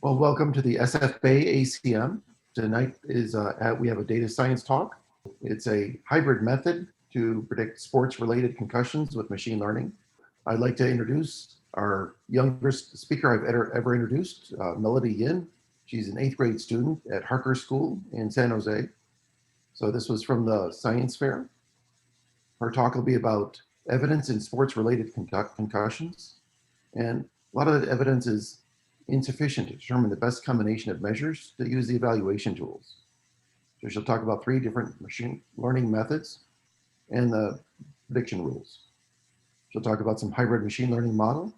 Well, welcome to the SFBayACM. Tonight we have a data science talk. It's a hybrid method to predict sports-related concussions with machine learning. I'd like to introduce our youngest speaker I've ever introduced, Melody Yin. She's an 8th grade student at Harker School in San Jose. So this was from the science fair. Her talk will be about evidence in sports-related concussions. And a lot of the evidence is insufficient to determine the best combination of measures to use the evaluation tools. So she'll talk about 3 different machine learning methods and the prediction rules. She'll talk about some hybrid machine learning model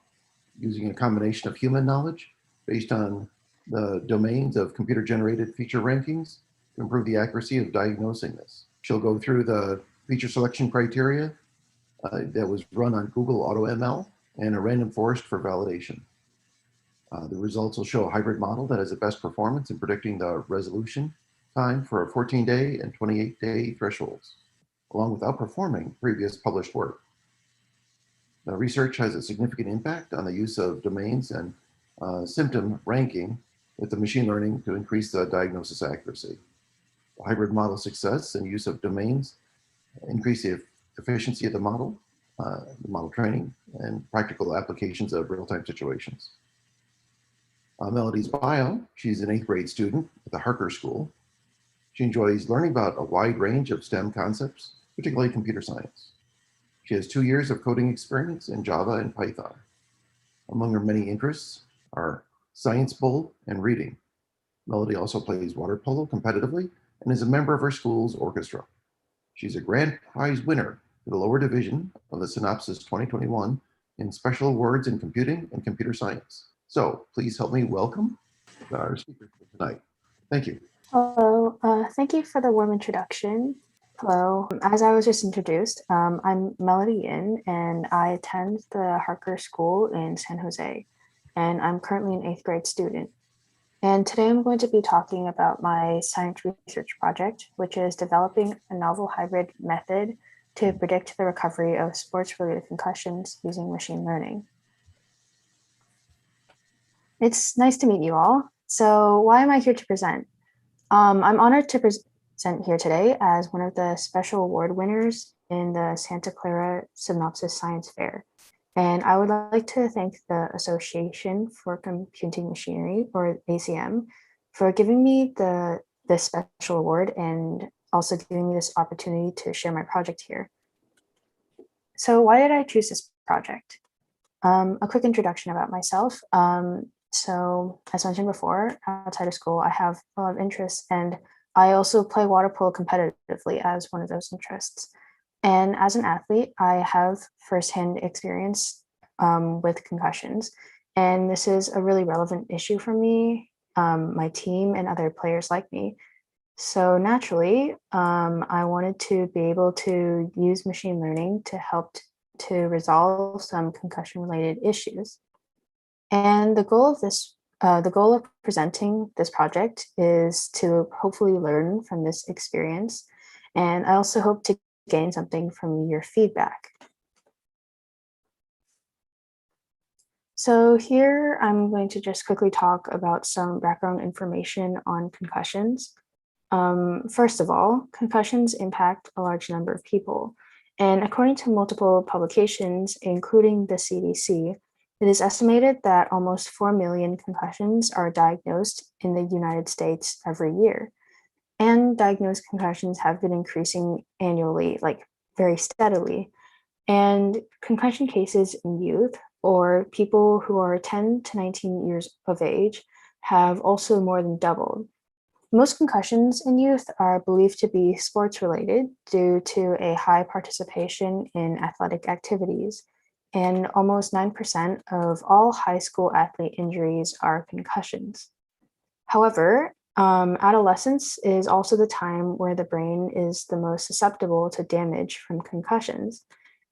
using a combination of human knowledge based on the domains of computer-generated feature rankings to improve the accuracy of diagnosing this. She'll go through the feature selection criteria that was run on Google AutoML and a random forest for validation. The results will show a hybrid model that has the best performance in predicting the resolution time for 14-day and 28-day thresholds, along with outperforming previous published work. The research has a significant impact on the use of domains and symptom ranking with the machine learning to increase the diagnosis accuracy. The hybrid model success and use of domains increase the efficiency of the model training, and practical applications of real-time situations. Melody's bio: she's an 8th grade student at the Harker School. She enjoys learning about a wide range of STEM concepts, particularly computer science. She has 2 years of coding experience in Java and Python. Among her many interests are science bowl and reading. Melody also plays water polo competitively and is a member of her school's orchestra. She's a grand prize winner for the lower division of the Synopsys 2021 in special awards in computing and computer science. So please help me welcome our speaker for tonight. Thank you. Hello, thank you for the warm introduction. Hello, as I was just introduced, I'm Melody Yin, and I attend the Harker School in San Jose, and I'm currently an 8th grade student. And today I'm going to be talking about my science research project, which is developing a novel hybrid method to predict the recovery of sports-related concussions using machine learning. It's nice to meet you all. So why am I here to present? I'm honored to present here today as one of the special award winners in the Santa Clara Synopsys Science Fair. And I would like to thank the Association for Computing Machinery, or ACM, for giving me this special award and also giving me this opportunity to share my project here. So why did I choose this project? A quick introduction about myself. So as mentioned before, outside of school, I have a lot of interests, and I also play water polo competitively as one of those interests. And as an athlete, I have firsthand experience with concussions, and this is a really relevant issue for me, my team, and other players like me. So naturally, I wanted to be able to use machine learning to help to resolve some concussion-related issues. And the goal of presenting this project is to hopefully learn from this experience. And I also hope to gain something from your feedback. So here I'm going to just quickly talk about some background information on concussions. First of all, concussions impact a large number of people. And according to multiple publications, including the CDC, it is estimated that almost 4 million concussions are diagnosed in the United States every year. And diagnosed concussions have been increasing annually, like very steadily. And concussion cases in youth, or people who are 10 to 19 years of age, have also more than doubled. Most concussions in youth are believed to be sports-related due to a high participation in athletic activities. And almost 9% of all high school athlete injuries are concussions. However, adolescence is also the time where the brain is the most susceptible to damage from concussions,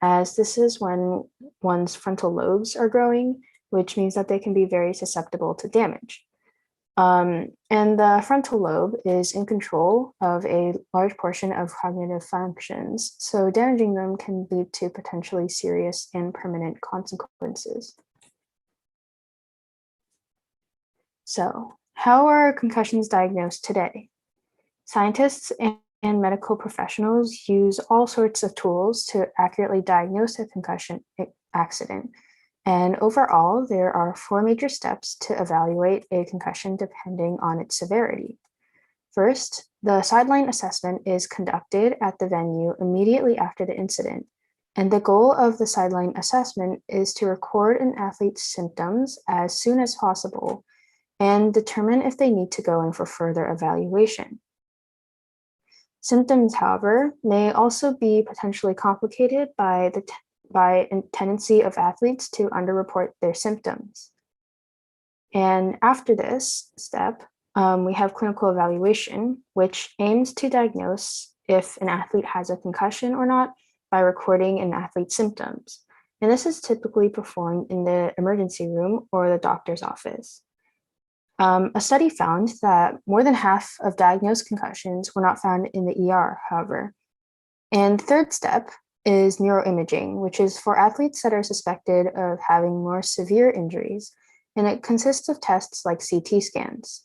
as this is when one's frontal lobes are growing, which means that they can be very susceptible to damage. And the frontal lobe is in control of a large portion of cognitive functions, so damaging them can lead to potentially serious and permanent consequences. So, how are concussions diagnosed today? Scientists and medical professionals use all sorts of tools to accurately diagnose a concussion accident. And overall, there are 4 major steps to evaluate a concussion depending on its severity. First, the sideline assessment is conducted at the venue immediately after the incident. And the goal of the sideline assessment is to record an athlete's symptoms as soon as possible and determine if they need to go in for further evaluation. Symptoms, however, may also be potentially complicated by a tendency of athletes to underreport their symptoms. And after this step, we have clinical evaluation, which aims to diagnose if an athlete has a concussion or not by recording an athlete's symptoms. And this is typically performed in the emergency room or the doctor's office. A study found that more than half of diagnosed concussions were not found in the ER, however. And third step is neuroimaging, which is for athletes that are suspected of having more severe injuries, and it consists of tests like CT scans.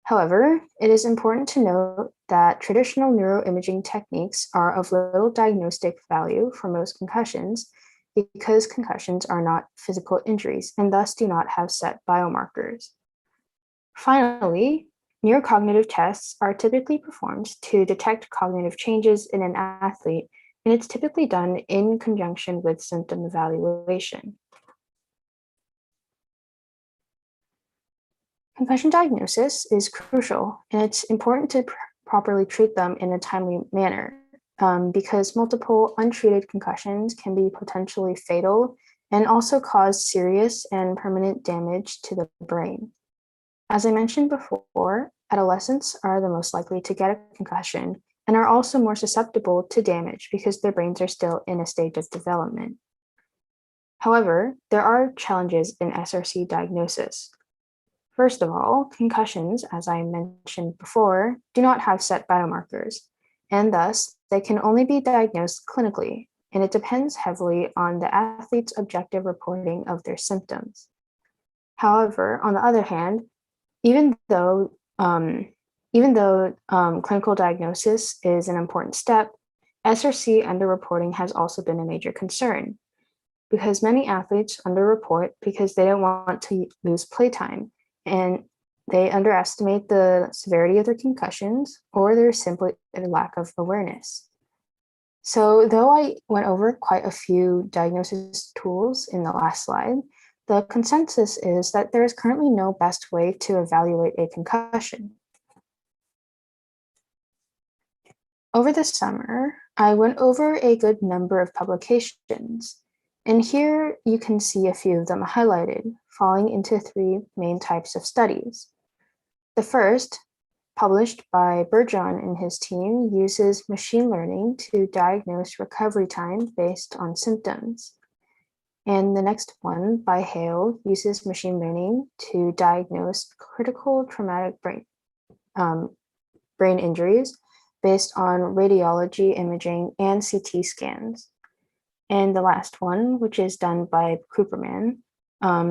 However, it is important to note that traditional neuroimaging techniques are of little diagnostic value for most concussions because concussions are not physical injuries and thus do not have set biomarkers. Finally, neurocognitive tests are typically performed to detect cognitive changes in an athlete, and it's typically done in conjunction with symptom evaluation. Concussion diagnosis is crucial, and it's important to properly treat them in a timely manner because multiple untreated concussions can be potentially fatal and also cause serious and permanent damage to the brain. As I mentioned before, adolescents are the most likely to get a concussion and are also more susceptible to damage because their brains are still in a stage of development. However, there are challenges in SRC diagnosis. First of all, concussions, as I mentioned before, do not have set biomarkers, and thus they can only be diagnosed clinically, and it depends heavily on the athlete's objective reporting of their symptoms. However, on the other hand, even though clinical diagnosis is an important step, SRC underreporting has also been a major concern because many athletes underreport because they don't want to lose playtime and they underestimate the severity of their concussions or there's simply a lack of awareness. So though I went over quite a few diagnosis tools in the last slide, the consensus is that there is currently no best way to evaluate a concussion. Over the summer, I went over a good number of publications, and here you can see a few of them highlighted, falling into 3 main types of studies. The first, published by Burjan and his team, uses machine learning to diagnose recovery time based on symptoms. And the next one, by Hale, uses machine learning to diagnose critical traumatic brain injuries based on radiology imaging and CT scans. And the last one, which is done by Cooperman,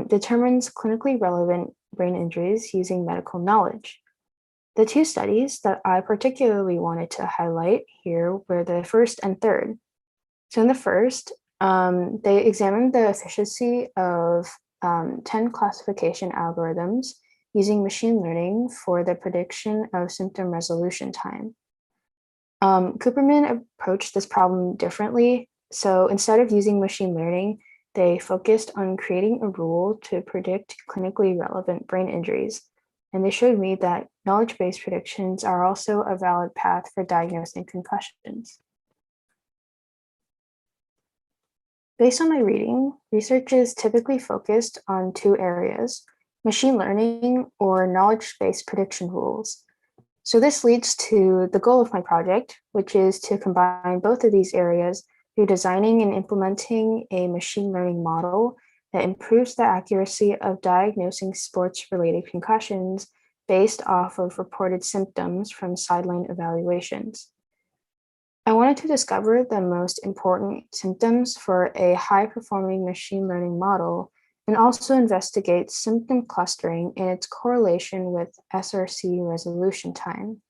determines clinically relevant brain injuries using medical knowledge. The 2 studies that I particularly wanted to highlight here were the first and third. So in the first, they examined the efficiency of 10 classification algorithms using machine learning for the prediction of symptom resolution time. Cooperman approached this problem differently. So instead of using machine learning, they focused on creating a rule to predict clinically relevant brain injuries. And they showed me that knowledge-based predictions are also a valid path for diagnosing concussions. Based on my reading, research is typically focused on 2 areas, machine learning or knowledge-based prediction rules. So this leads to the goal of my project, which is to combine both of these areas through designing and implementing a machine learning model that improves the accuracy of diagnosing sports-related concussions based off of reported symptoms from sideline evaluations. I wanted to discover the most important symptoms for a high-performing machine learning model and also investigates symptom clustering and its correlation with SRC resolution time.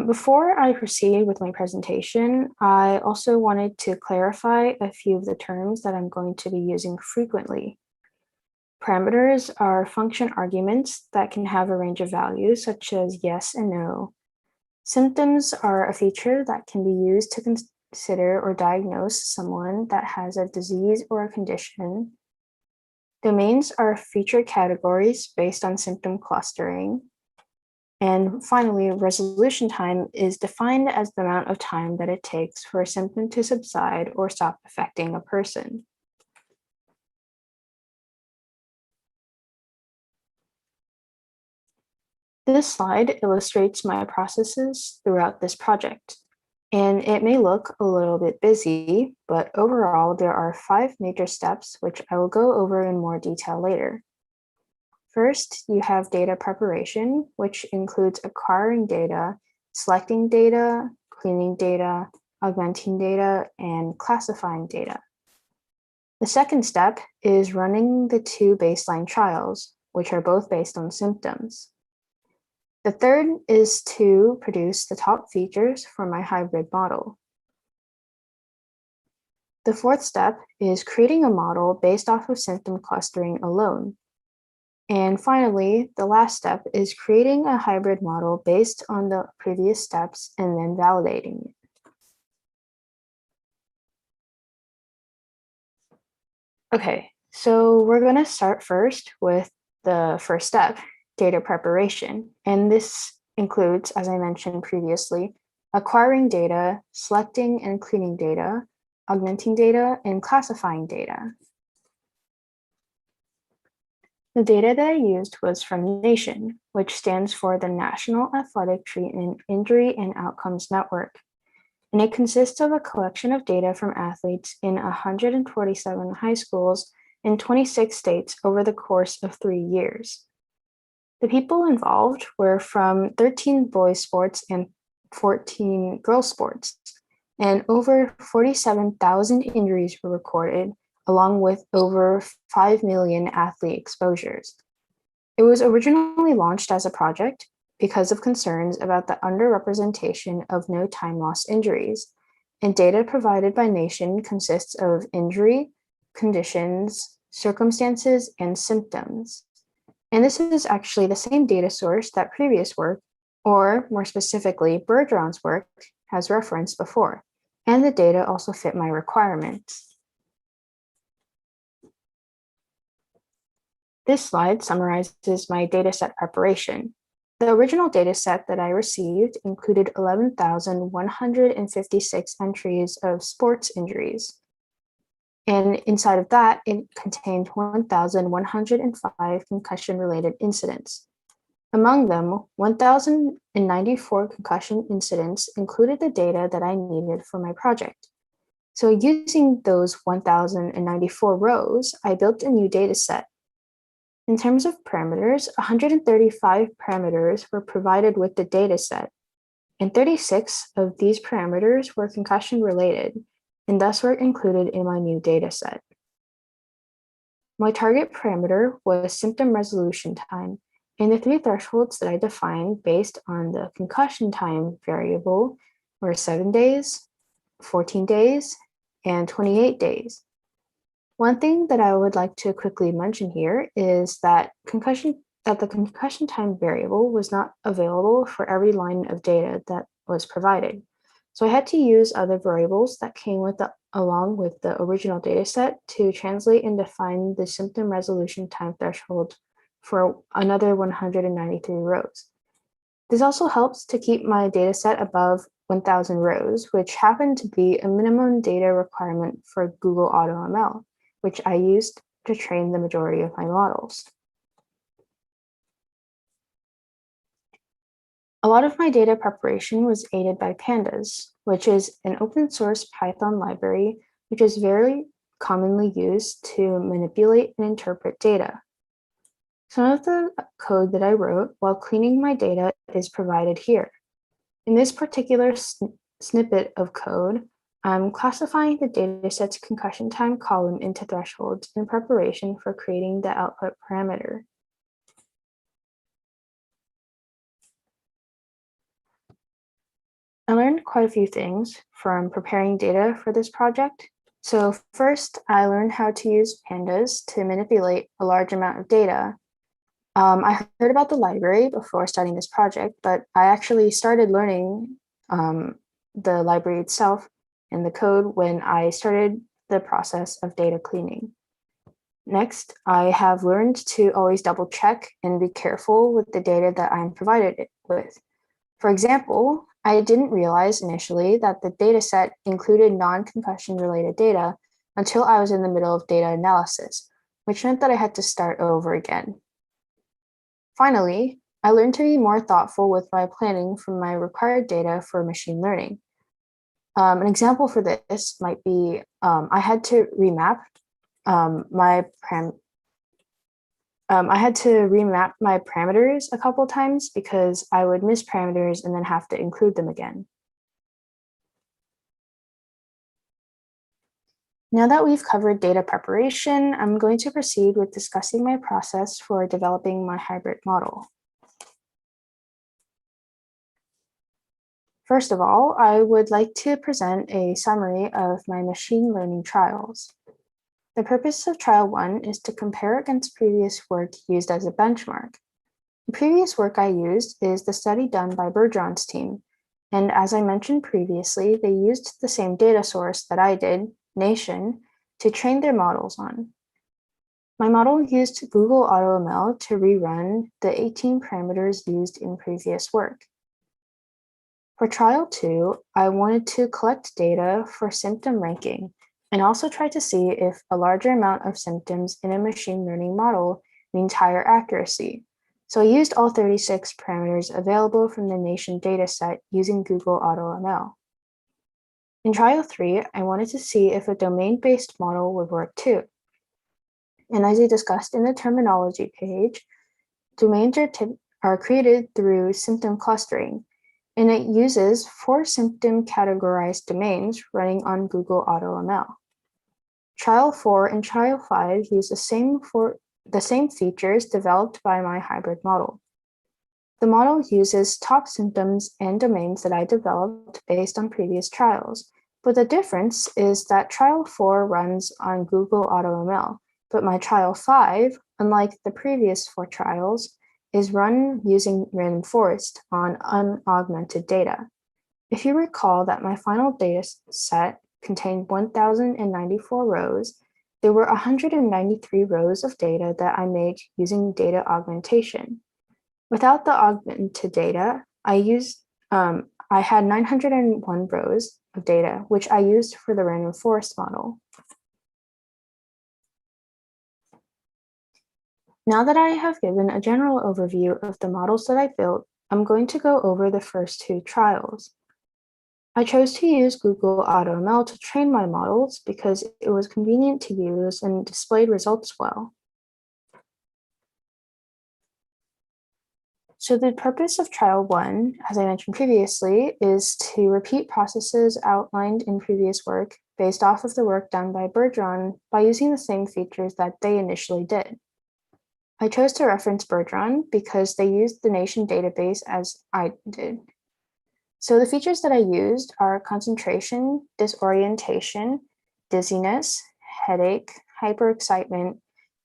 Before I proceed with my presentation, I also wanted to clarify a few of the terms that I'm going to be using frequently. Parameters are function arguments that can have a range of values, such as yes and no. Symptoms are a feature that can be used to consider or diagnose someone that has a disease or a condition. Domains are feature categories based on symptom clustering. And finally, resolution time is defined as the amount of time that it takes for a symptom to subside or stop affecting a person. This slide illustrates my processes throughout this project, and it may look a little bit busy, but overall there are 5 major steps which I will go over in more detail later. First, you have data preparation, which includes acquiring data, selecting data, cleaning data, augmenting data, and classifying data. The second step is running the 2 baseline trials, which are both based on symptoms. The third is to produce the top features for my hybrid model. The fourth step is creating a model based off of symptom clustering alone. And finally, the last step is creating a hybrid model based on the previous steps and then validating it. Okay, so we're going to start first with the first step, data preparation. And this includes, as I mentioned previously, acquiring data, selecting and cleaning data, augmenting data, and classifying data. The data that I used was from NATION, which stands for the National Athletic Treatment Injury and Outcomes Network. And it consists of a collection of data from athletes in 147 high schools in 26 states over the course of 3 years. The people involved were from 13 boys sports and 14 girls sports, and over 47,000 injuries were recorded, along with over 5 million athlete exposures. It was originally launched as a project because of concerns about the underrepresentation of no time loss injuries, and data provided by NATION consists of injury, conditions, circumstances, and symptoms. And this is actually the same data source that previous work, or more specifically, Bergeron's work, has referenced before, and the data also fit my requirements. This slide summarizes my dataset preparation. The original dataset that I received included 11,156 entries of sports injuries. And inside of that, it contained 1,105 concussion-related incidents. Among them, 1,094 concussion incidents included the data that I needed for my project. So using those 1,094 rows, I built a new dataset. In terms of parameters, 135 parameters were provided with the dataset, and 36 of these parameters were concussion-related, and thus were included in my new dataset. My target parameter was symptom resolution time, and the 3 thresholds that I defined based on the concussion time variable were 7 days, 14 days, and 28 days. One thing that I would like to quickly mention here is that the concussion time variable was not available for every line of data that was provided. So I had to use other variables that came along with the original dataset to translate and define the symptom resolution time threshold for another 193 rows. This also helps to keep my dataset above 1,000 rows, which happened to be a minimum data requirement for Google AutoML, which I used to train the majority of my models. A lot of my data preparation was aided by Pandas, which is an open source Python library, which is very commonly used to manipulate and interpret data. Some of the code that I wrote while cleaning my data is provided here. In this particular snippet of code, I'm classifying the dataset's concussion time column into thresholds in preparation for creating the output parameter. I learned quite a few things from preparing data for this project. So first, I learned how to use pandas to manipulate a large amount of data. I heard about the library before starting this project, but I actually started learning the library itself and the code when I started the process of data cleaning. Next, I have learned to always double check and be careful with the data that I'm provided with. For example, I didn't realize initially that the dataset included non-concussion related data until I was in the middle of data analysis, which meant that I had to start over again. Finally, I learned to be more thoughtful with my planning for my required data for machine learning. An example for this might be I had to remap my parameters a couple times because I would miss parameters and then have to include them again. Now that we've covered data preparation, I'm going to proceed with discussing my process for developing my hybrid model. First of all, I would like to present a summary of my machine learning trials. The purpose of trial 1 is to compare against previous work used as a benchmark. The previous work I used is the study done by Bergeron's team, and as I mentioned previously, they used the same data source that I did, Nation, to train their models on. My model used Google AutoML to rerun the 18 parameters used in previous work. For trial 2, I wanted to collect data for symptom ranking and also try to see if a larger amount of symptoms in a machine learning model means higher accuracy. So I used all 36 parameters available from the Nation dataset using Google AutoML. In trial 3, I wanted to see if a domain-based model would work too. And as I discussed in the terminology page, domains are created through symptom clustering, and it uses 4 symptom categorized domains running on Google AutoML. Trial 4 and Trial 5 use the same features developed by my hybrid model. The model uses top symptoms and domains that I developed based on previous trials, but the difference is that Trial 4 runs on Google AutoML, but my Trial 5, unlike the previous 4 trials, is run using random forest on unaugmented data. If you recall that my final data set contained 1,094 rows, there were 193 rows of data that I made using data augmentation. Without the augmented data, I had 901 rows of data, which I used for the random forest model. Now that I have given a general overview of the models that I built, I'm going to go over the first 2 trials. I chose to use Google AutoML to train my models because it was convenient to use and displayed results well. So the purpose of trial 1, as I mentioned previously, is to repeat processes outlined in previous work based off of the work done by Bergeron by using the same features that they initially did. I chose to reference Bergeron because they used the Nation database as I did. So the features that I used are concentration, disorientation, dizziness, headache, hyperexcitement,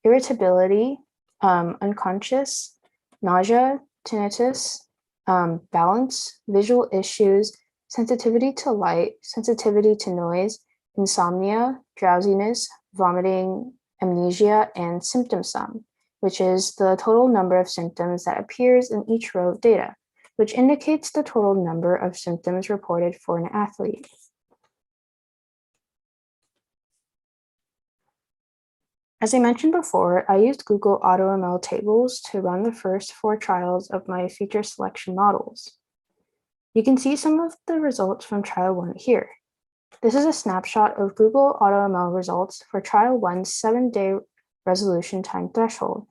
irritability, unconscious, nausea, tinnitus, balance, visual issues, sensitivity to light, sensitivity to noise, insomnia, drowsiness, vomiting, amnesia, and symptom sum, which is the total number of symptoms that appears in each row of data, which indicates the total number of symptoms reported for an athlete. As I mentioned before, I used Google AutoML tables to run the first 4 trials of my feature selection models. You can see some of the results from trial 1 here. This is a snapshot of Google AutoML results for trial 1's 7-day resolution time threshold.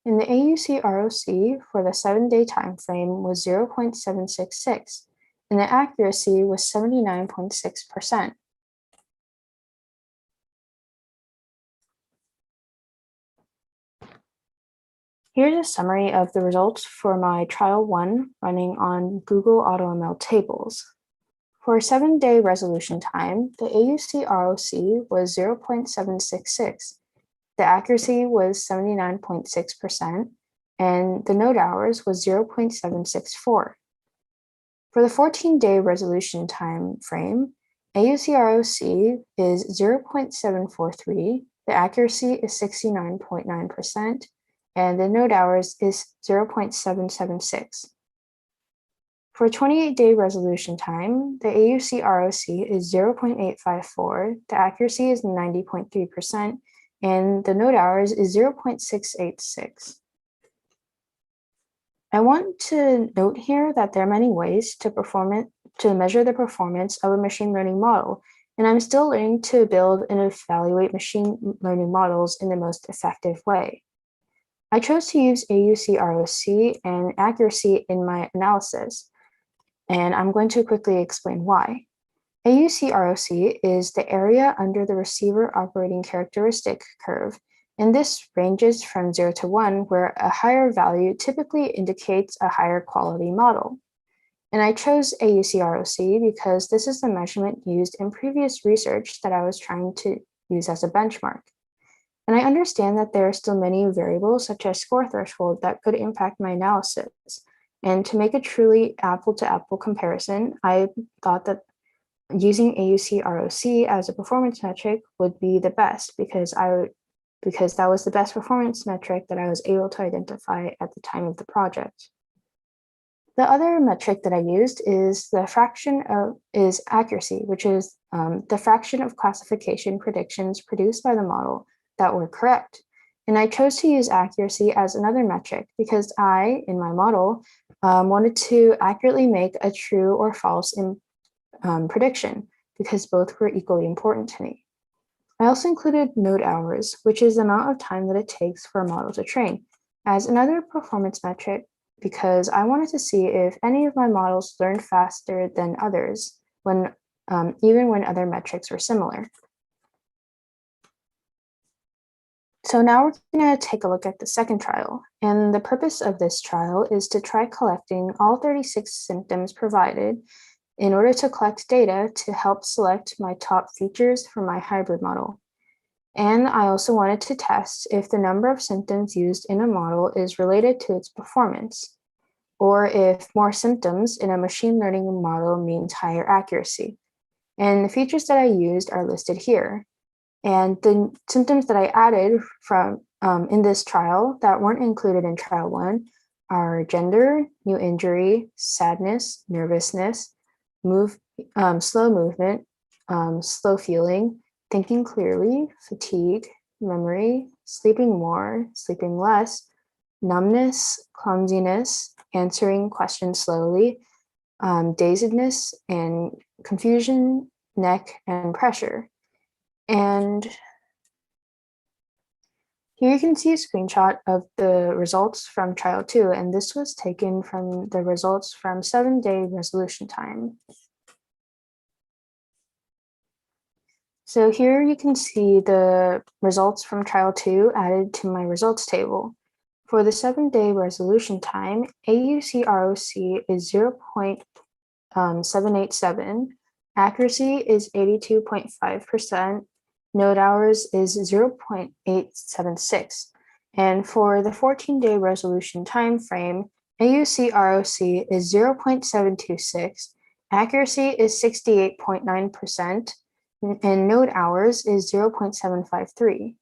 And the AUC ROC for the 7-day time frame was 0.766, and the accuracy was 79.6%. Here's a summary of the results for my trial 1 running on Google AutoML tables. For a 7-day resolution time, the AUC ROC was 0.766, the accuracy was 79.6%, and the node hours was 0.764. For the 14-day resolution time frame, AUC ROC is 0.743, the accuracy is 69.9%, and the node hours is 0.776. For 28-day resolution time, the AUC ROC is 0.854, the accuracy is 90.3%, and the node hours is 0.686. I want to note here that there are many ways to measure the performance of a machine learning model, and I'm still learning to build and evaluate machine learning models in the most effective way. I chose to use AUC ROC and accuracy in my analysis, and I'm going to quickly explain why. AUC ROC is the area under the receiver operating characteristic curve, and this ranges from 0 to 1, where a higher value typically indicates a higher quality model. And I chose AUC ROC because this is the measurement used in previous research that I was trying to use as a benchmark. And I understand that there are still many variables, such as score threshold, that could impact my analysis. And to make a truly apple-to-apple comparison, I thought that using AUC ROC as a performance metric would be the best because that was the best performance metric that I was able to identify at the time of the project. The other metric that I used is accuracy, which is the fraction of classification predictions produced by the model that were correct. And I chose to use accuracy as another metric because I, in my model, wanted to accurately make a true or false prediction because both were equally important to me. I also included node hours, which is the amount of time that it takes for a model to train, as another performance metric because I wanted to see if any of my models learned faster than others even when other metrics were similar. So now we're going to take a look at the second trial, and the purpose of this trial is to try collecting all 36 symptoms provided in order to collect data to help select my top features for my hybrid model. And I also wanted to test if the number of symptoms used in a model is related to its performance, or if more symptoms in a machine learning model means higher accuracy. And the features that I used are listed here. And the symptoms that I added from in this trial that weren't included in trial 1 are gender, new injury, sadness, nervousness, slow movement, slow feeling, thinking clearly, fatigue, memory, sleeping more, sleeping less, numbness, clumsiness, answering questions slowly, dazedness and confusion, neck, and pressure. And here you can see a screenshot of the results from trial 2, and this was taken from the results from 7-day resolution time. So here you can see the results from trial 2 added to my results table. For the 7-day resolution time, AUC ROC is 0.787, accuracy is 82.5%, node hours is 0.876. And for the 14-day resolution time frame, AUC ROC is 0.726, accuracy is 68.9%, and node hours is 0.753.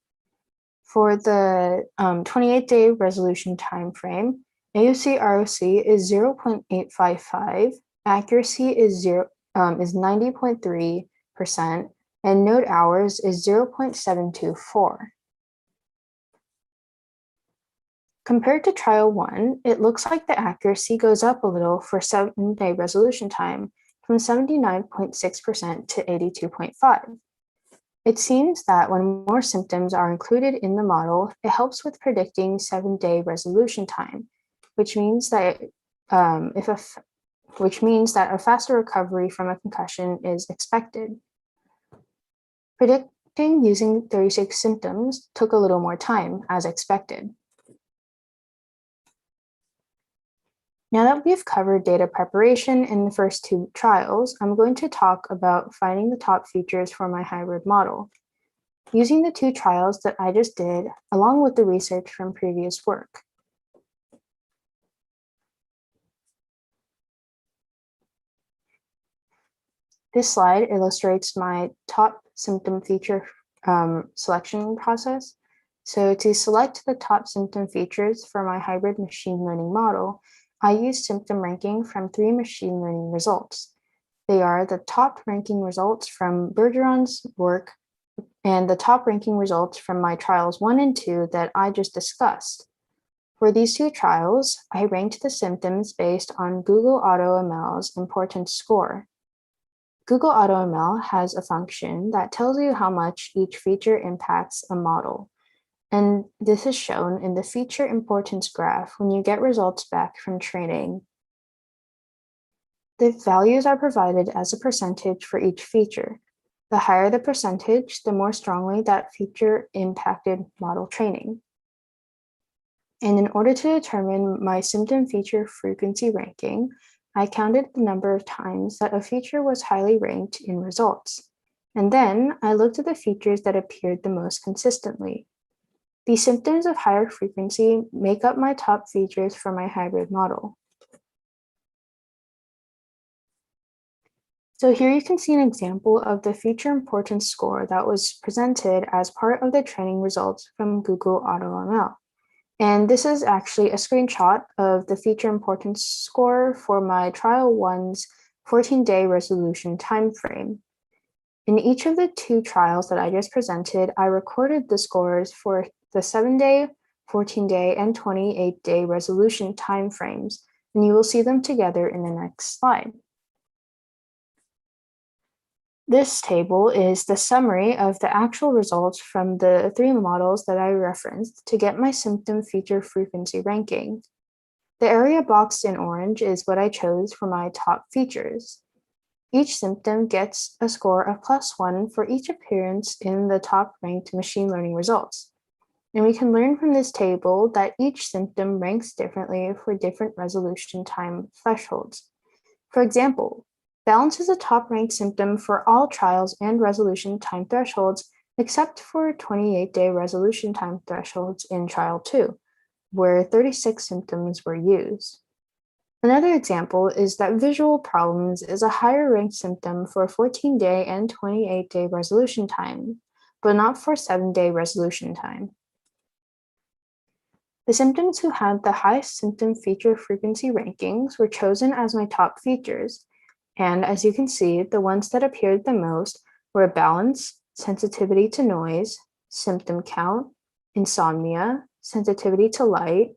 For the 28-day resolution time frame, AUC ROC is 0.855, accuracy is 90.3%, and node hours is 0.724. Compared to trial 1, it looks like the accuracy goes up a little for 7-day resolution time from 79.6% to 82.5%. It seems that when more symptoms are included in the model, it helps with predicting 7-day resolution time, which means that a faster recovery from a concussion is expected. Predicting using 36 symptoms took a little more time, as expected. Now that we've covered data preparation in the first two trials, I'm going to talk about finding the top features for my hybrid model, using the two trials that I just did, along with the research from previous work. This slide illustrates my top symptom feature selection process. So to select the top symptom features for my hybrid machine learning model, I use symptom ranking from 3 machine learning results. They are the top ranking results from Bergeron's work and the top ranking results from my trials 1 and 2 that I just discussed. For these two trials, I ranked the symptoms based on Google AutoML's importance score. Google AutoML has a function that tells you how much each feature impacts a model. And this is shown in the feature importance graph when you get results back from training. The values are provided as a percentage for each feature. The higher the percentage, the more strongly that feature impacted model training. And in order to determine my symptom feature frequency ranking, I counted the number of times that a feature was highly ranked in results. And then I looked at the features that appeared the most consistently. These symptoms of higher frequency make up my top features for my hybrid model. So here you can see an example of the feature importance score that was presented as part of the training results from Google AutoML. And this is actually a screenshot of the feature importance score for my trial 1's 14-day resolution timeframe. In each of the two trials that I just presented, I recorded the scores for the 7-day, 14-day, and 28-day resolution timeframes, and you will see them together in the next slide. This table is the summary of the actual results from the 3 models that I referenced to get my symptom feature frequency ranking. The area boxed in orange is what I chose for my top features. Each symptom gets a score of +1 for each appearance in the top ranked machine learning results. And we can learn from this table that each symptom ranks differently for different resolution time thresholds. For example, balance is a top-ranked symptom for all trials and resolution time thresholds, except for 28-day resolution time thresholds in trial 2, where 36 symptoms were used. Another example is that visual problems is a higher-ranked symptom for 14-day and 28-day resolution time, but not for 7-day resolution time. The symptoms who had the highest symptom feature frequency rankings were chosen as my top features. And as you can see, the ones that appeared the most were balance, sensitivity to noise, symptom count, insomnia, sensitivity to light,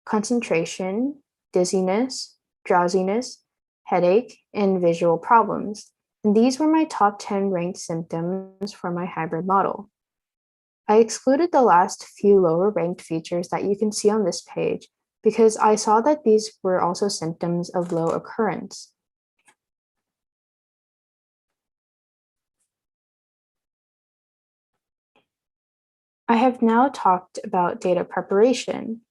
concentration, dizziness, drowsiness, headache, and visual problems. And these were my top 10 ranked symptoms for my hybrid model. I excluded the last few lower ranked features that you can see on this page because I saw that these were also symptoms of low occurrence. I have now talked about data preparation,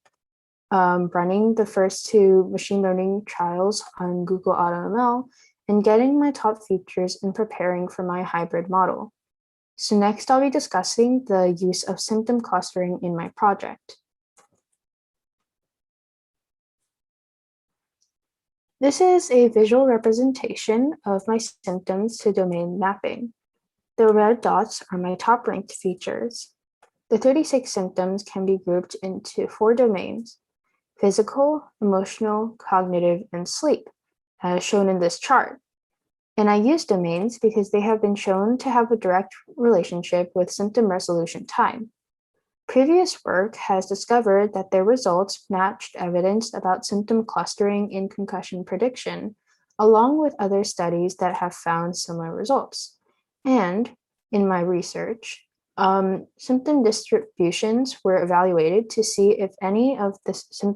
running the first 2 machine learning trials on Google AutoML, and getting my top features and preparing for my hybrid model. So next I'll be discussing the use of symptom clustering in my project. This is a visual representation of my symptoms to domain mapping. The red dots are my top ranked features. The 36 symptoms can be grouped into 4 domains: physical, emotional, cognitive, and sleep, as shown in this chart. And I use domains because they have been shown to have a direct relationship with symptom resolution time. Previous work has discovered that their results matched evidence about symptom clustering in concussion prediction, along with other studies that have found similar results. And in my research, symptom distributions were evaluated to see if any of the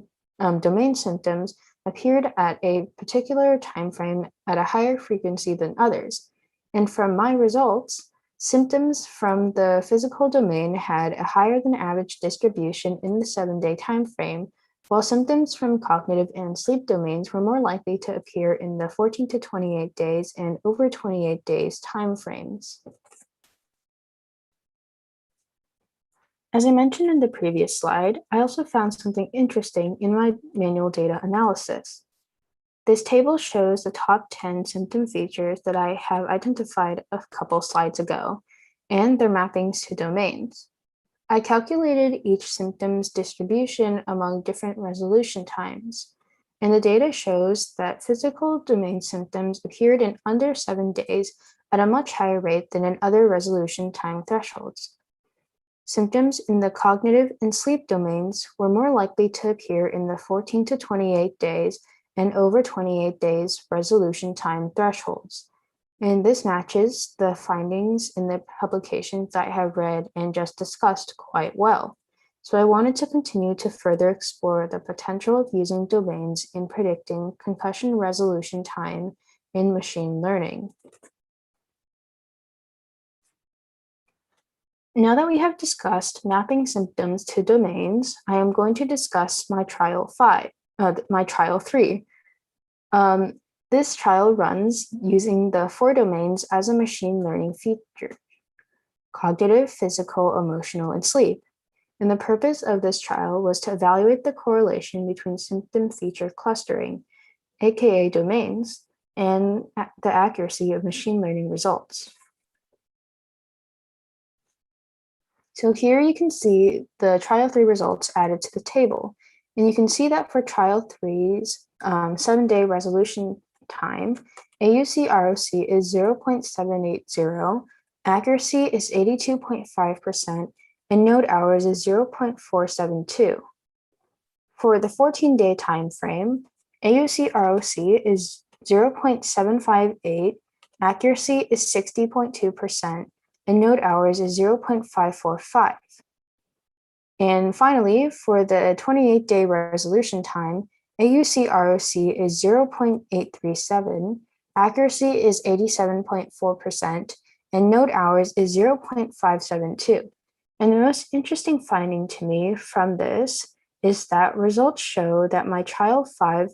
domain symptoms appeared at a particular time frame at a higher frequency than others. And from my results, symptoms from the physical domain had a higher than average distribution in the 7-day time frame while symptoms from cognitive and sleep domains were more likely to appear in the 14 to 28 days and over 28 days timeframes. As I mentioned in the previous slide, I also found something interesting in my manual data analysis. This table shows the top 10 symptom features that I have identified a couple slides ago, and their mappings to domains. I calculated each symptom's distribution among different resolution times, and the data shows that physical domain symptoms appeared in under 7 days at a much higher rate than in other resolution time thresholds. Symptoms in the cognitive and sleep domains were more likely to appear in the 14 to 28 days and over 28 days resolution time thresholds. And this matches the findings in the publications I have read and just discussed quite well. So I wanted to continue to further explore the potential of using domains in predicting concussion resolution time in machine learning. Now that we have discussed mapping symptoms to domains, I am going to discuss my trial 3. This trial runs using the 4 domains as a machine learning feature: cognitive, physical, emotional, and sleep. And the purpose of this trial was to evaluate the correlation between symptom feature clustering, aka domains, and the accuracy of machine learning results. So here you can see the trial 3 results added to the table. And you can see that for trial 3's 7-day resolution time, AUC-ROC is 0.780, accuracy is 82.5%, and node hours is 0.472. For the 14-day time frame, AUC-ROC is 0.758, accuracy is 60.2%, and node hours is 0.545. And finally, for the 28-day resolution time, AUC-ROC is 0.837, accuracy is 87.4%, and node hours is 0.572. And the most interesting finding to me from this is that results show that my trial 3,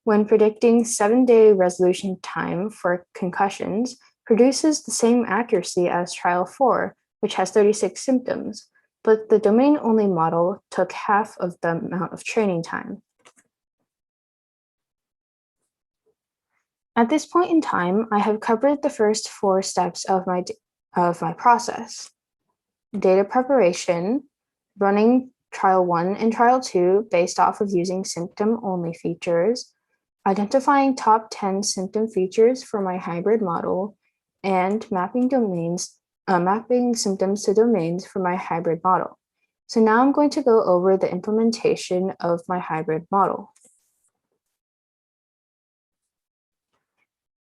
when predicting 7-day resolution time for concussions, produces the same accuracy as trial 4, which has 36 symptoms, but the domain-only model took half of the amount of training time. At this point in time, I have covered the first 4 steps of my process: data preparation, running trial 1 and trial 2 based off of using symptom-only features, identifying top 10 symptom features for my hybrid model, and mapping symptoms to domains for my hybrid model. So now I'm going to go over the implementation of my hybrid model.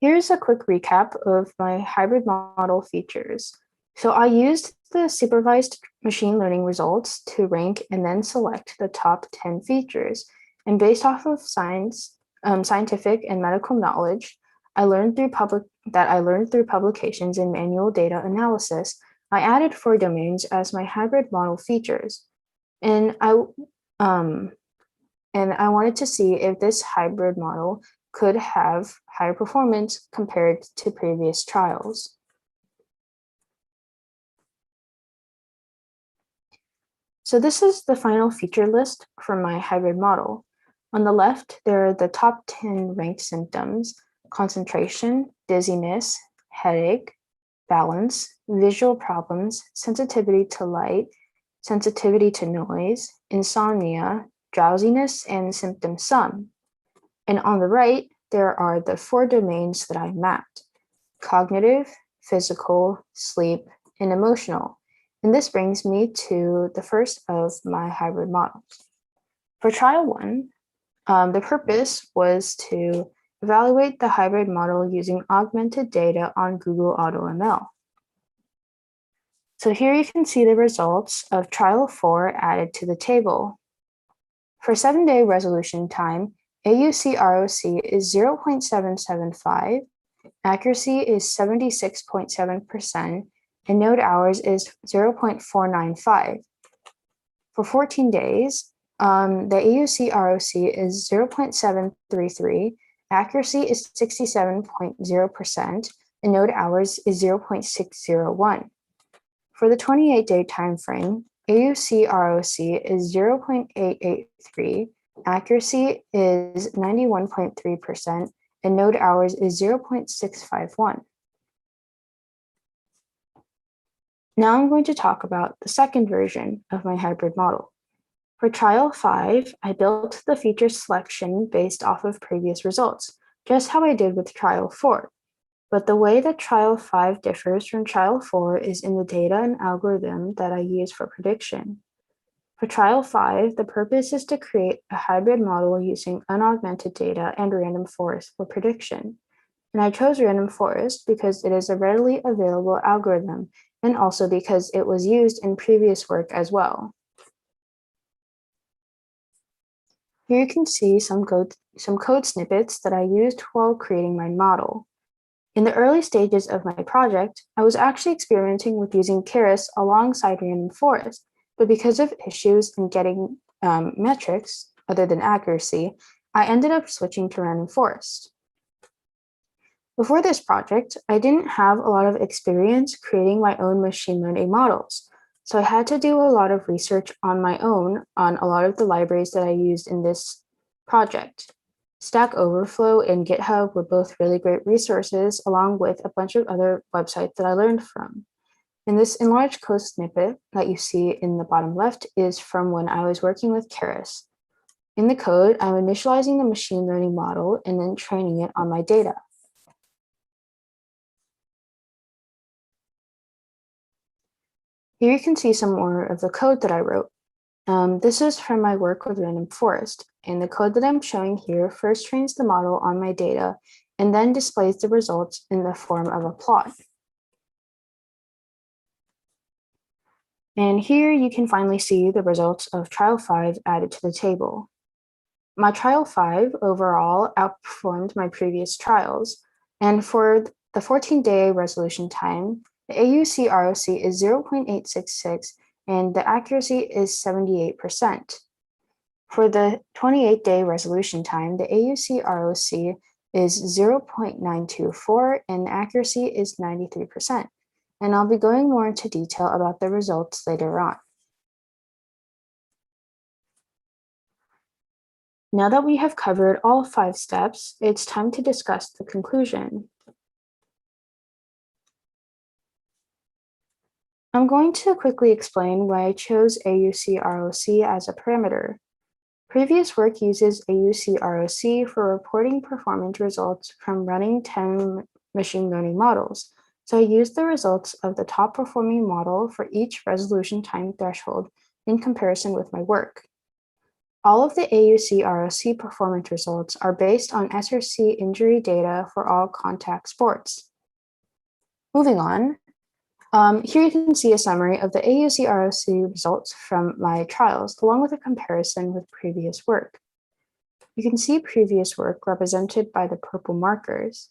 Here's a quick recap of my hybrid model features. So I used the supervised machine learning results to rank and then select the top 10 features. And based off of scientific and medical knowledge I learned through publications in manual data analysis, I added 4 domains as my hybrid model features. And I wanted to see if this hybrid model could have higher performance compared to previous trials. So this is the final feature list for my hybrid model. On the left, there are the top 10 ranked symptoms: concentration, dizziness, headache, balance, visual problems, sensitivity to light, sensitivity to noise, insomnia, drowsiness, and symptom sum. And on the right, there are the 4 domains that I mapped: cognitive, physical, sleep, and emotional. And this brings me to the first of my hybrid models. For trial 1, the purpose was to evaluate the hybrid model using augmented data on Google AutoML. So here you can see the results of trial 4 added to the table. For 7-day resolution time, AUC-ROC is 0.775, accuracy is 76.7%, and node hours is 0.495. For 14 days, the AUC ROC is 0.733, accuracy is 67.0%, and node hours is 0.601. For the 28-day time frame, AUC ROC is 0.883, accuracy is 91.3%, and node hours is 0.651. Now I'm going to talk about the second version of my hybrid model. For trial 5, I built the feature selection based off of previous results, just how I did with trial 4. But the way that trial 5 differs from trial 4 is in the data and algorithm that I use for prediction. For trial 5, the purpose is to create a hybrid model using unaugmented data and random forest for prediction. And I chose random forest because it is a readily available algorithm and also because it was used in previous work as well. Here you can see some code snippets that I used while creating my model. In the early stages of my project, I was actually experimenting with using Keras alongside random forest, but because of issues in getting metrics other than accuracy, I ended up switching to random forest. Before this project, I didn't have a lot of experience creating my own machine learning models, so I had to do a lot of research on my own on a lot of the libraries that I used in this project. Stack Overflow and GitHub were both really great resources, along with a bunch of other websites that I learned from. And this enlarged code snippet that you see in the bottom left is from when I was working with Keras. In the code, I'm initializing the machine learning model and then training it on my data. Here you can see some more of the code that I wrote. This is from my work with random forest, and the code that I'm showing here first trains the model on my data and then displays the results in the form of a plot. And here you can finally see the results of trial 5 added to the table. My trial 5 overall outperformed my previous trials, and for the 14-day resolution time, the AUC ROC is 0.866 and the accuracy is 78%. For the 28-day resolution time, the AUC ROC is 0.924 and the accuracy is 93%. And I'll be going more into detail about the results later on. Now that we have covered all 5 steps, it's time to discuss the conclusion. I'm going to quickly explain why I chose AUC ROC as a parameter. Previous work uses AUC ROC for reporting performance results from running 10 machine learning models. So I used the results of the top performing model for each resolution time threshold in comparison with my work. All of the AUC ROC performance results are based on SRC injury data for all contact sports. Moving on, here you can see a summary of the AUC ROC results from my trials, along with a comparison with previous work. You can see previous work represented by the purple markers.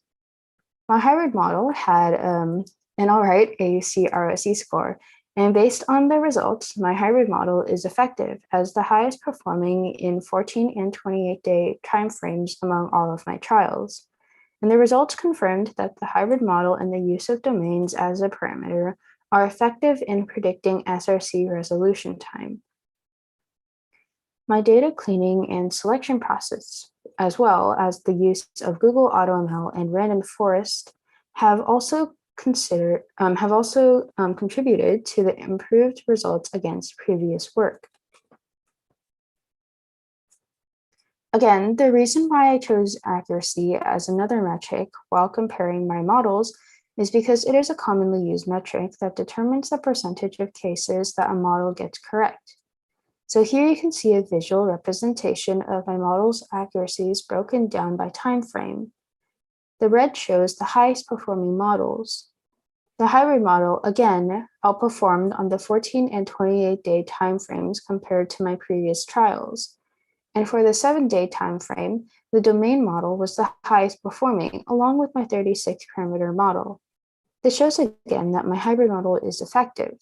My hybrid model had an alright AUC ROC score, and based on the results, my hybrid model is effective as the highest performing in 14 and 28-day timeframes among all of my trials. And the results confirmed that the hybrid model and the use of domains as a parameter are effective in predicting SRC resolution time. My data cleaning and selection process, as well as the use of Google AutoML and random forest, have also contributed to the improved results against previous work. Again, the reason why I chose accuracy as another metric while comparing my models is because it is a commonly used metric that determines the percentage of cases that a model gets correct. So here you can see a visual representation of my model's accuracies broken down by time frame. The red shows the highest performing models. The hybrid model, again, outperformed on the 14 and 28-day timeframes compared to my previous trials. And for the 7-day time frame, the domain model was the highest performing, along with my 36 parameter model. This shows again that my hybrid model is effective.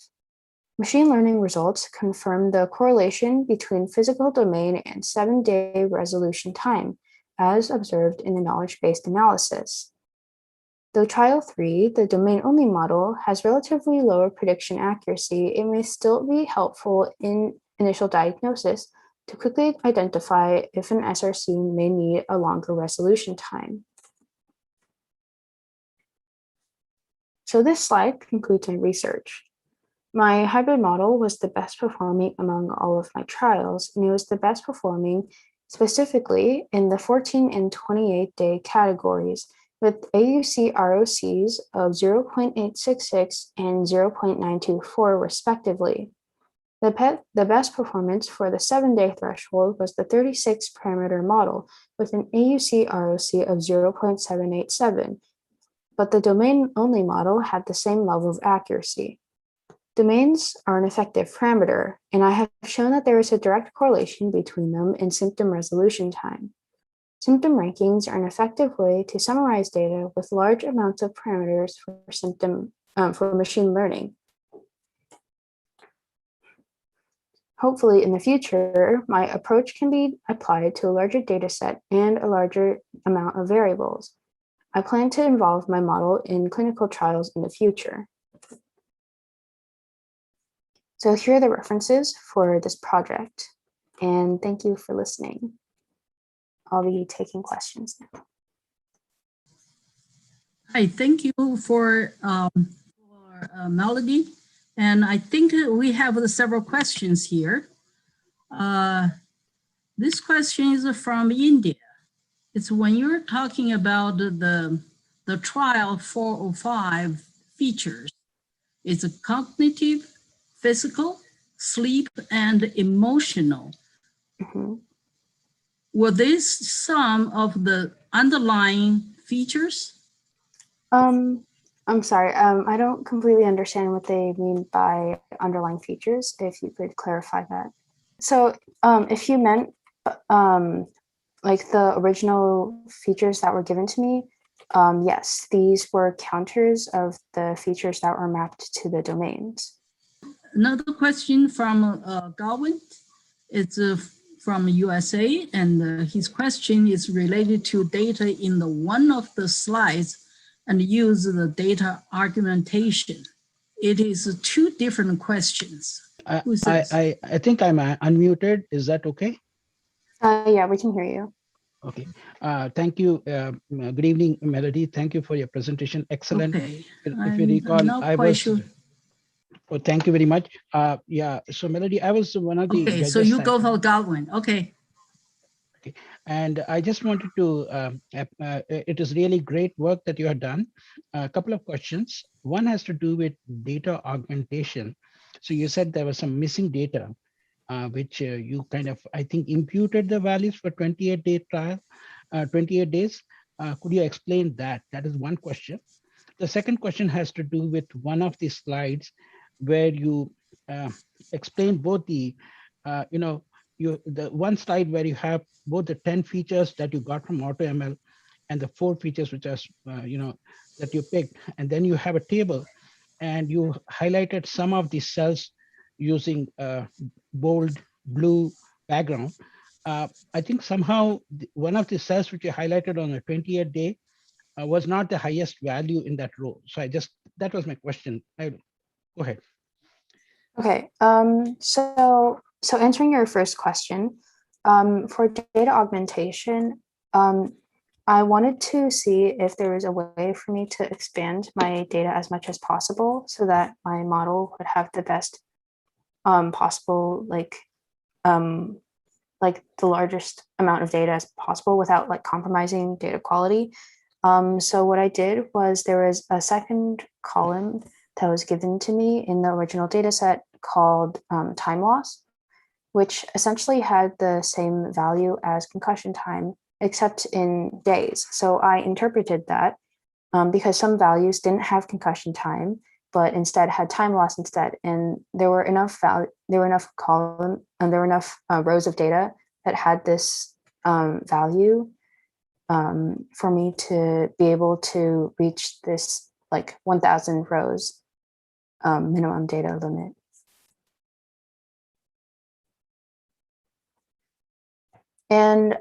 Machine learning results confirm the correlation between physical domain and 7-day resolution time, as observed in the knowledge-based analysis. Though trial 3, the domain-only model, has relatively lower prediction accuracy, it may still be helpful in initial diagnosis to quickly identify if an SRC may need a longer resolution time. So this slide concludes my research. My hybrid model was the best performing among all of my trials, and it was the best performing specifically in the 14 and 28-day categories, with AUC ROCs of 0.866 and 0.924 respectively. The best performance for the 7-day threshold was the 36 parameter model with an AUC ROC of 0.787, but the domain-only model had the same level of accuracy. Domains are an effective parameter, and I have shown that there is a direct correlation between them in symptom resolution time. Symptom rankings are an effective way to summarize data with large amounts of parameters for machine learning. Hopefully, in the future, my approach can be applied to a larger data set and a larger amount of variables. I plan to involve my model in clinical trials in the future. So here are the references for this project, and thank you for listening. I'll be taking questions now. Hi, thank you for Melody. And I think we have several questions here. This question is from India. It's when you're talking about the trial 405 features, it's a cognitive, physical, sleep, and emotional. Mm-hmm. Were these some of the underlying features? I'm sorry, I don't completely understand what they mean by underlying features, if you could clarify that. So if you meant like the original features that were given to me, yes, these were counters of the features that were mapped to the domains. Another question from Galvin. It's from USA, and his question is related to data in the one of the slides and use the data argumentation. It is two different questions. I think I'm unmuted. Is that okay? Yeah, we can hear you. Okay. Thank you. Good evening, Melody. Thank you for your presentation. Excellent. Okay. If you recall, I was sure. Oh, thank you very much. Yeah. So, Melody, I was one of the Okay, judges. so you go for Galvin. Okay. Okay. And I just wanted to, it is really great work that you have done. A couple of questions. One has to do with data augmentation. So you said there was some missing data, which you kind of, I think, imputed the values for 28-day trial, 28 days. Could you explain that? That is one question. The second question has to do with one of the slides where you explain both the, the one slide where you have both the 10 features that you got from AutoML and the 4 features which are, that you picked. And then you have a table and you highlighted some of the cells using bold blue background. I think somehow one of the cells which you highlighted on the 28th day was not the highest value in that row. So that was my question. Go ahead. Okay, so answering your first question, for data augmentation, I wanted to see if there was a way for me to expand my data as much as possible so that my model would have the best possible, like the largest amount of data as possible without like compromising data quality. So what I did was there was a second column that was given to me in the original data set called time loss, which essentially had the same value as concussion time, except in days. So I interpreted that because some values didn't have concussion time, but instead had time loss instead. And there were enough column and there were enough rows of data that had this value for me to be able to reach this like 1,000 rows minimum data limit. And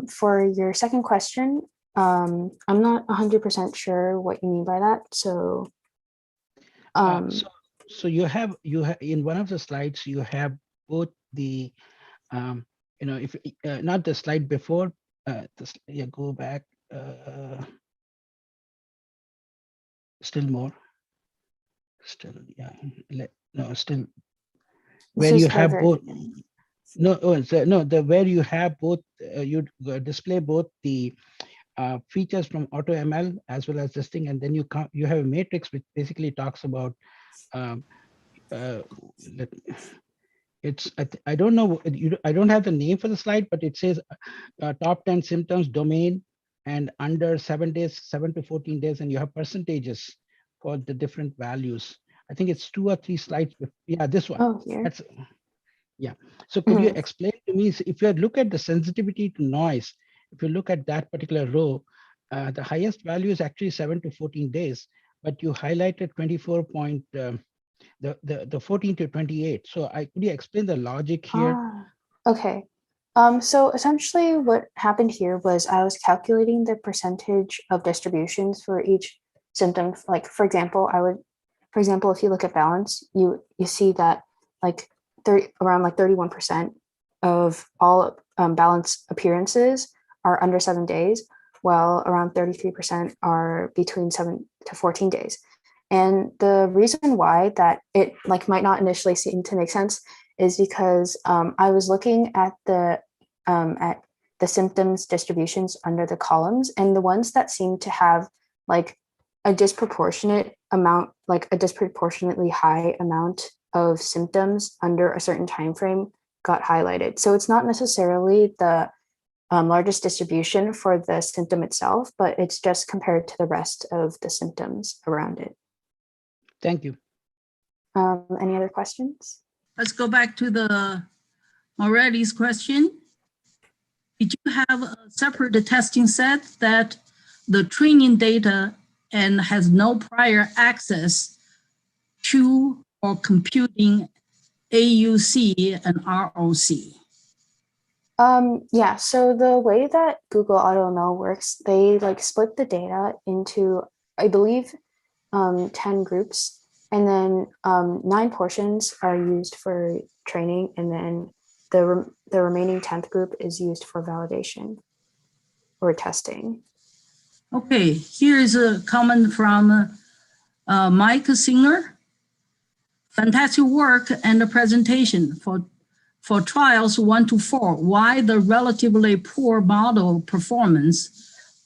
for your second question, I'm not 100% sure what you mean by that. So, so you have in one of the slides, you have both the, if not the slide before, go back, still more, still where you have both. Where you have both, you display both the features from AutoML as well as this thing, and then you have a matrix which basically talks about I don't know, I don't have the name for the slide, but it says top 10 symptoms domain, and under 7 to 14 days, and you have percentages for the different values. I think it's 2 or 3 slides. Yeah, this one. Oh, here. Yeah. So could you explain to me, if you look at the sensitivity to noise, if you look at that particular row, the highest value is actually 7 to 14 days, but you highlighted 24 point, the 14 to 28. So could you explain the logic here? Okay. So essentially what happened here was I was calculating the percentage of distributions for each symptom. Like, for example, if you look at balance, you see that like around 31% of all balance appearances are under 7 days, while around 33% are between 7 to 14 days. And the reason why that it might not initially seem to make sense is because I was looking at the symptoms distributions under the columns, and the ones that seem to have a disproportionate amount, a disproportionately high amount of symptoms under a certain time frame got highlighted. So it's not necessarily the largest distribution for the symptom itself, but it's just compared to the rest of the symptoms around it. Thank you. Any other questions? Let's go back to the Morelli's question. Did you have a separate testing set that the training data and has no prior access to or computing AUC and ROC? Yeah, so the way that Google AutoML works, they split the data into, I believe, 10 groups, and then 9 portions are used for training, and then the remaining 10th group is used for validation or testing. Okay, here is a comment from Mike Singer. Fantastic work and the presentation for trials 1 to 4. Why the relatively poor model performance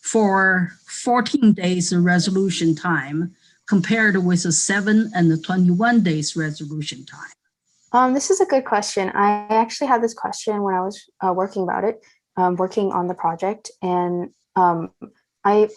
for 14 days resolution time compared with a 7 and 21 days resolution time? This is a good question. I actually had this question when I was working on the project, and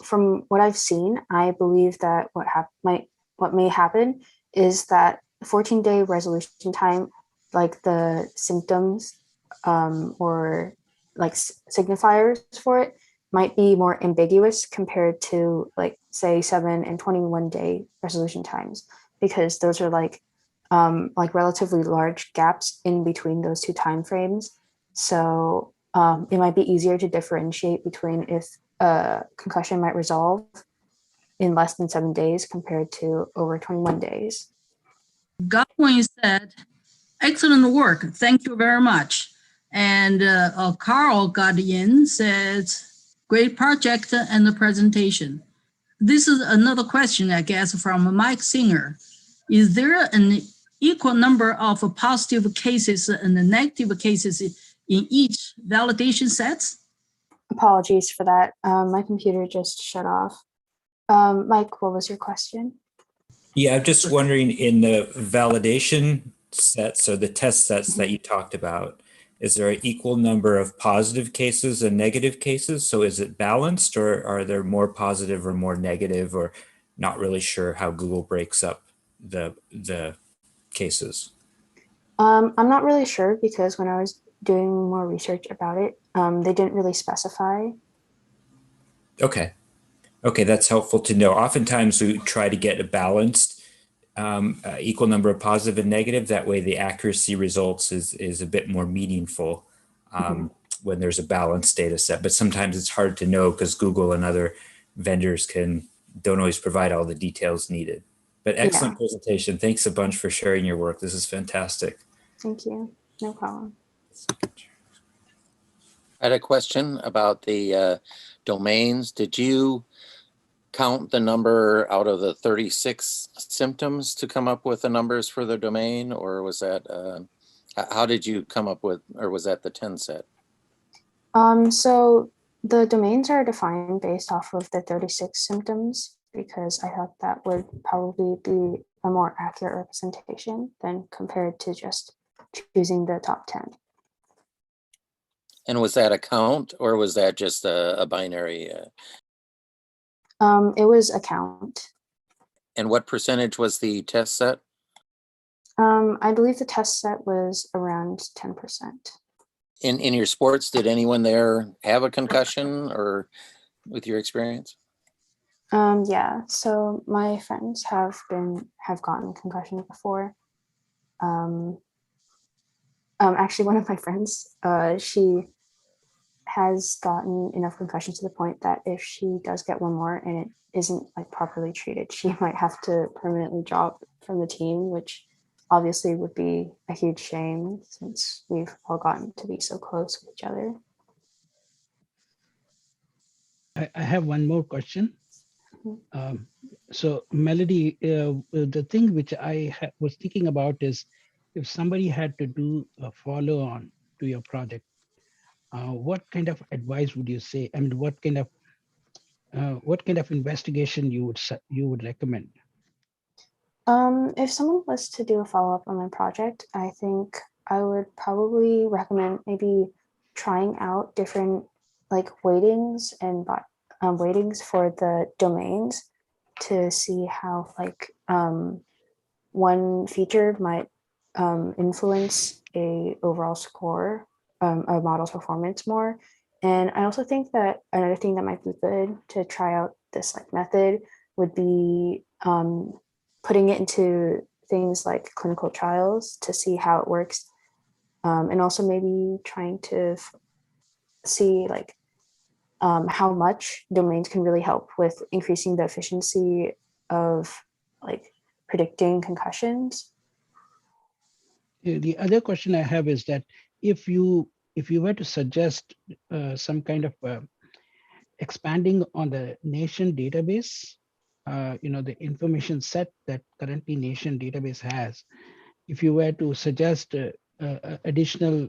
from what I've seen, I believe that what may happen is that 14-day resolution time, the symptoms or signifiers for it, might be more ambiguous compared to say 7 and 21 day resolution times, because those are relatively large gaps in between those 2 time frames. So it might be easier to differentiate between if a concussion might resolve in less than 7 days compared to over 21 days. Godwin said, excellent work. Thank you very much. And Carl got in, said, great project and the presentation. This is another question, I guess, from Mike Singer. Is there an equal number of positive cases and negative cases in each validation sets? Apologies for that. My computer just shut off. Mike, what was your question? Yeah, I'm just wondering, in the validation sets or the test sets that you talked about, is there an equal number of positive cases and negative cases? So is it balanced, or are there more positive or more negative, or not really sure how Google breaks up the cases? I'm not really sure, because when I was doing more research about it, they didn't really specify. Okay. Okay, that's helpful to know. Oftentimes we try to get a balanced equal number of positive and negative. That way the accuracy results is a bit more meaningful. when there's a balanced data set, but sometimes it's hard to know because Google and other vendors don't always provide all the details needed. But excellent presentation. Thanks a bunch for sharing your work. This is fantastic. Thank you. No problem. I had a question about the domains. Did you count the number out of the 36 symptoms to come up with the numbers for the domain, or was that, how did you come up with, or was that the 10 set? So the domains are defined based off of the 36 symptoms because I thought that would probably be a more accurate representation than compared to just choosing the top 10. And was that a count, or was that just a binary? It was a count. And what percentage was the test set? I believe the test set was around 10%. In your sports, did anyone there have a concussion, or with your experience? Yeah, so my friends have gotten concussions before. Actually, one of my friends, she has gotten enough concussions to the point that if she does get one more and it isn't like properly treated, she might have to permanently drop from the team, which obviously would be a huge shame since we've all gotten to be so close with each other. I have one more question. So Melody, the thing which I was thinking about is if somebody had to do a follow on to your project, what kind of advice would you say? I mean, what kind of investigation you would recommend? If someone was to do a follow-up on my project, I think I would probably recommend maybe trying out different like weightings and weightings for the domains to see how like one feature might influence a overall score, a model's performance more. And I also think that another thing that might be good to try out this like method would be putting it into things like clinical trials to see how it works. And also maybe trying to see like how much domains can really help with increasing the efficiency of like predicting concussions. The other question I have is that if you were to suggest some kind of expanding on the nation database, the information set that currently nation database has, if you were to suggest additional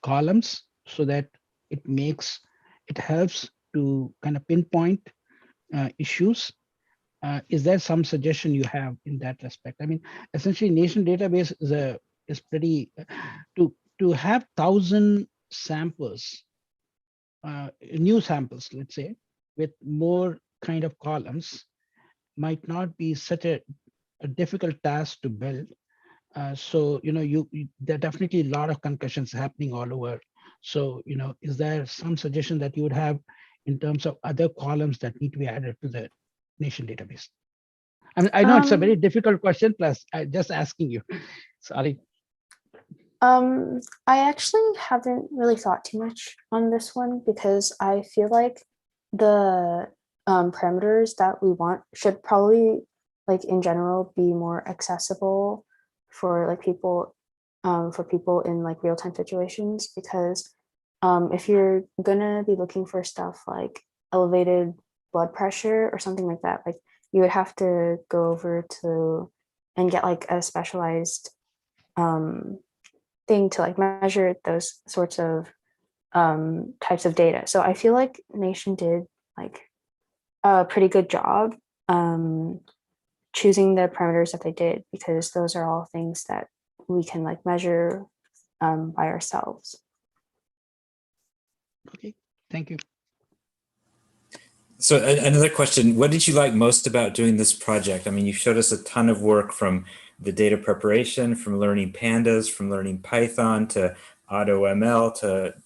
columns so that it helps to kind of pinpoint issues, is there some suggestion you have in that respect? I mean, essentially nation database is pretty, to have 1,000 samples, new samples, let's say, with more kind of columns might not be such a difficult task to build. So, there are definitely a lot of concussions happening all over. So, is there some suggestion that you would have in terms of other columns that need to be added to the nation database? I mean, I know it's a very difficult question, plus I'm just asking you. Sorry. I actually haven't really thought too much on this one because I feel like the parameters that we want should probably, like in general, be more accessible for like people in like real-time situations, because if you're gonna be looking for stuff like elevated blood pressure or something like that, like you would have to go over to and get like a specialized thing to like measure those sorts of types of data. So I feel like Nation did like a pretty good job choosing the parameters that they did, because those are all things that we can like measure by ourselves. Okay, thank you. So another question, what did you like most about doing this project? I mean, you showed us a ton of work from the data preparation, from learning pandas, from learning Python to AutoML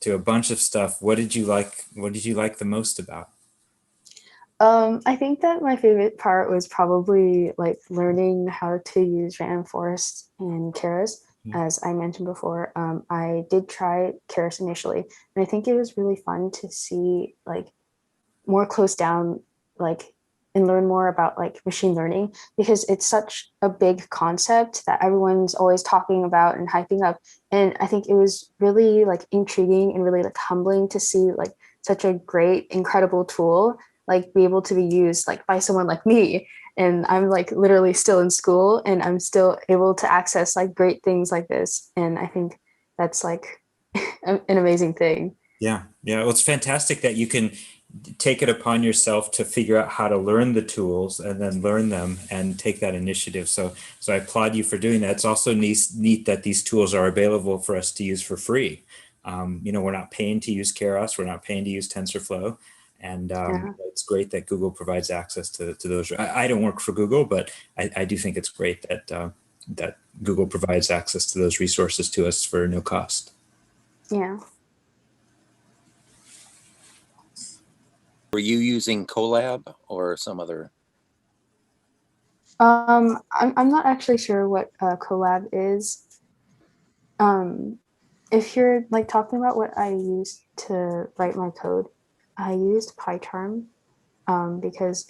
to a bunch of stuff. What did you like the most about? I think that my favorite part was probably like learning how to use random forest and Keras, as I mentioned before, I did try Keras initially, and I think it was really fun to see like more close down, like, and learn more about like machine learning, because it's such a big concept that everyone's always talking about and hyping up. And I think it was really like intriguing and really like humbling to see like such a great, incredible tool like be able to be used like by someone like me. And I'm like literally still in school and I'm still able to access like great things like this. And I think that's like an amazing thing. Yeah. Well, it's fantastic that you can take it upon yourself to figure out how to learn the tools and then learn them and take that initiative. So I applaud you for doing that. It's also neat that these tools are available for us to use for free. We're not paying to use Keras, we're not paying to use TensorFlow. And it's great that Google provides access to those. I don't work for Google, but I do think it's great that Google provides access to those resources to us for no cost. Yeah. Were you using Colab or some other? I'm not actually sure what Colab is. If you're like talking about what I used to write my code, I used PyCharm because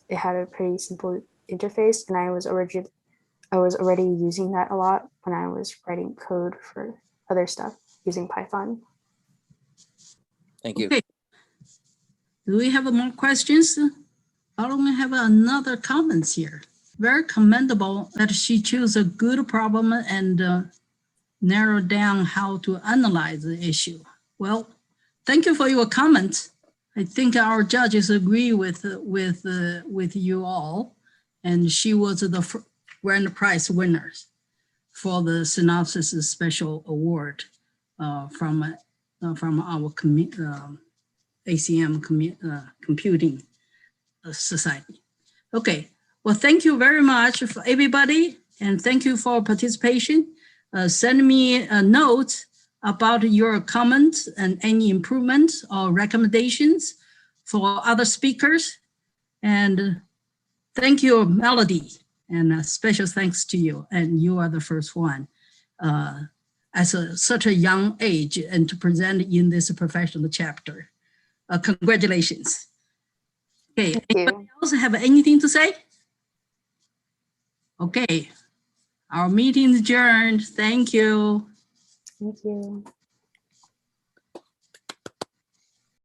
it had a pretty simple interface, and I was already using that a lot when I was writing code for other stuff using Python. Thank you. Okay. Do we have more questions? I don't have another comments here. Very commendable that she chose a good problem and narrowed down how to analyze the issue. Well, thank you for your comment. I think our judges agree with you all, and she was the grand prize winner for the Synopsys Special Award from our ACM Computing Society. Okay, well, thank you very much for everybody, and thank you for participation. Send me a note about your comments and any improvements or recommendations for other speakers. And thank you, Melody, and a special thanks to you. And you are the first one as such a young age and to present in this professional chapter. Congratulations. Okay, anybody else have anything to say? Okay, our meeting is adjourned. Thank you. Thank you.